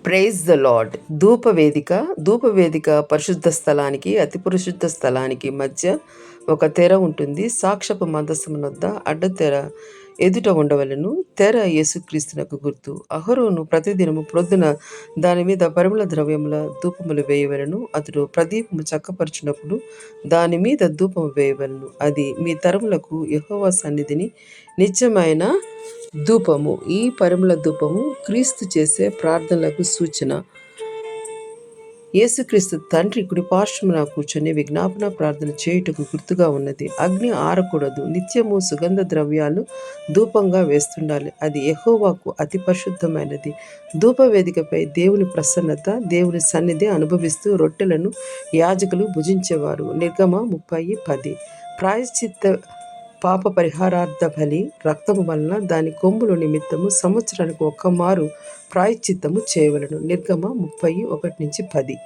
Praise the lord. ధూపవేదిక పరిశుద్ధ స్థలానికి అతి పరిశుద్ధ స్థలానికి మధ్య ఒక తెర ఉంటుంది. సాక్షపు మందసమునొద్ద అడ్డతెర ఎదుట ఉండవలను. తెర యేసుక్రీస్తునకు గుర్తు. అహరోను ప్రతిదినము ప్రొద్దున దాని మీద పరిమళ ద్రవ్యముల ధూపములు వేయవలను. అతడు ప్రదీపము చక్కపరచినప్పుడు దాని మీద ధూపము వేయవలను. అది మీ తరములకు యెహోవా సన్నిధిని నిత్యమైన ధూపము. ఈ పరిమళ ధూపము క్రీస్తు చేసే ప్రార్థనలకు సూచన. యేసుక్రీస్తు తండ్రి కుడి పార్శ్వమున కూర్చొని విజ్ఞాపన ప్రార్థన చేయుటకు గుర్తుగా ఉన్నది. అగ్ని ఆరకూడదు. నిత్యము సుగంధ ద్రవ్యాలు ధూపంగా వేస్తుండాలి. అది యెహోవాకు అతి పరిశుద్ధమైనది. ధూపవేదికపై దేవుని ప్రసన్నత, దేవుని సన్నిధి అనుభవిస్తూ రొట్టెలను యాజకులు భుజించేవారు. నిర్గమ 30:10. ప్రాయశ్చిత్త పాప పరిహారార్థ బలి రక్తము వలన దాని కొమ్ముల నిమిత్తము సంవత్సరానికి ఒక్కమారు ప్రాయశ్చిత్తము చేయవలను. నిర్గమ 30:1-10.